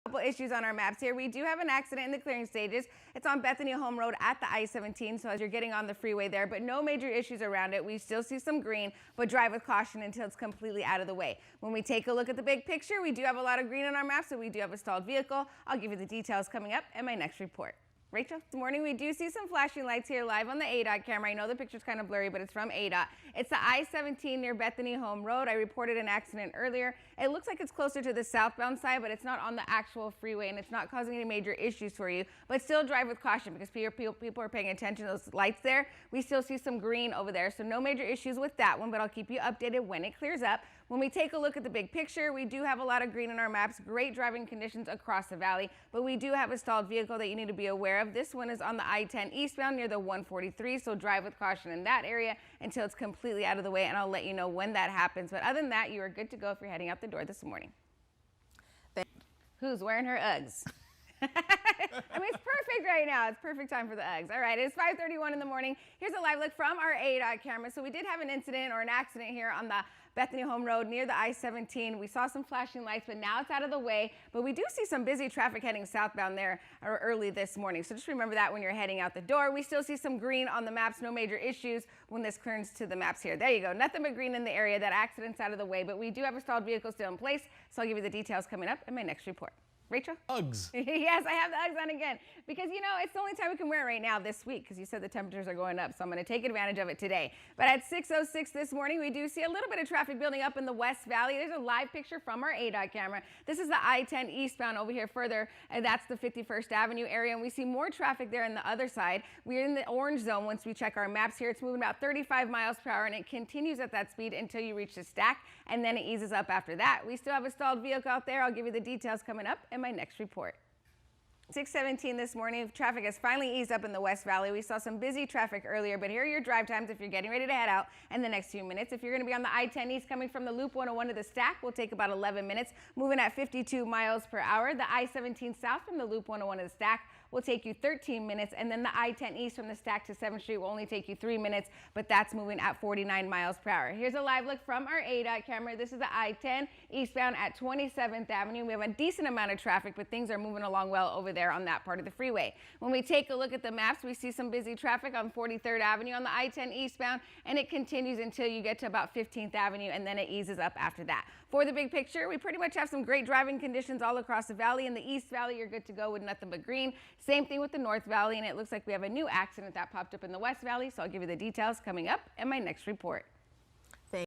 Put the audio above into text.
Couple issues on our maps here. We do have an accident in the clearing stages. It's on Bethany Home Road at the I-17, so as you're getting on the freeway there, but no major issues around it. We still see some green, but drive with caution until it's completely out of the way. When we take a look at the big picture, we do have a lot of green on our map, so we do have a stalled vehicle. I'll give you the details coming up in my next report. Rachel, this morning we do see some flashing lights here live on the ADOT camera. I know the picture's kind of blurry, but it's from ADOT. It's the I-17 near Bethany Home Road. I reported an accident earlier. It looks like it's closer to the southbound side, but it's not on the actual freeway, and it's not causing any major issues for you. But still drive with caution because people are paying attention to those lights there. We still see some green over there, so no major issues with that one, but I'll keep you updated when it clears up. When we take a look at the big picture, we do have a lot of green in our maps, great driving conditions across the valley, but we do have a stalled vehicle that you need to be aware of. This one is on the I-10 eastbound near the 143, so drive with caution in that area until it's completely out of the way, and I'll let you know when that happens. But other than that, you are good to go if you're heading out the door this morning. Who's wearing her Uggs? I mean, it's perfect right now. It's perfect time for the Uggs. All right, it's 5:31 in the morning. Here's a live look from our ADOT camera. So we did have an incident or an accident here on the Bethany Home Road near the I-17. We saw some flashing lights, but now it's out of the way. But we do see some busy traffic heading southbound there early this morning. So just remember that when you're heading out the door. We still see some green on the maps, no major issues when this turns to the maps here. There you go. Nothing but green in the area. That accident's out of the way, but we do have a stalled vehicle still in place. So I'll give you the details coming up in my next report. Rachel? Uggs. Yes, I have the Uggs on again because, you know, it's the only time we can wear it right now this week because you said the temperatures are going up, so I'm going to take advantage of it today. But at 6:06 this morning, we do see a little bit of traffic building up in the West Valley. There's a live picture from our ADOT camera. This is the I-10 eastbound over here further, and that's the 51st Avenue area, and we see more traffic there on the other side. We're in the orange zone once we check our maps here. It's moving about 35 miles per hour, and it continues at that speed until you reach the stack, and then it eases up after that. We still have a stalled vehicle out there. I'll give you the details coming up in my next report. 6:17 this morning, traffic has finally eased up in the West Valley. We saw some busy traffic earlier, but here are your drive times if you're getting ready to head out in the next few minutes. If you're going to be on the I-10 East coming from the Loop 101 to the stack, will take about 11 minutes, moving at 52 miles per hour. The I-17 South from the Loop 101 to the stack will take you 13 minutes, and then the I-10 East from the stack to 7th Street will only take you 3 minutes, but that's moving at 49 miles per hour. Here's a live look from our ADOT camera. This is the I-10 eastbound at 27th Avenue. We have a decent amount of traffic, but things are moving along well over there on that part of the freeway. When we take a look at the maps, we see some busy traffic on 43rd Avenue on the I-10 eastbound, and it continues until you get to about 15th Avenue, and then it eases up after that. For the big picture, we pretty much have some great driving conditions all across the valley. In the East Valley, you're good to go with nothing but green. Same thing with the North Valley, and it looks like we have a new accident that popped up in the West Valley, so I'll give you the details coming up in my next report.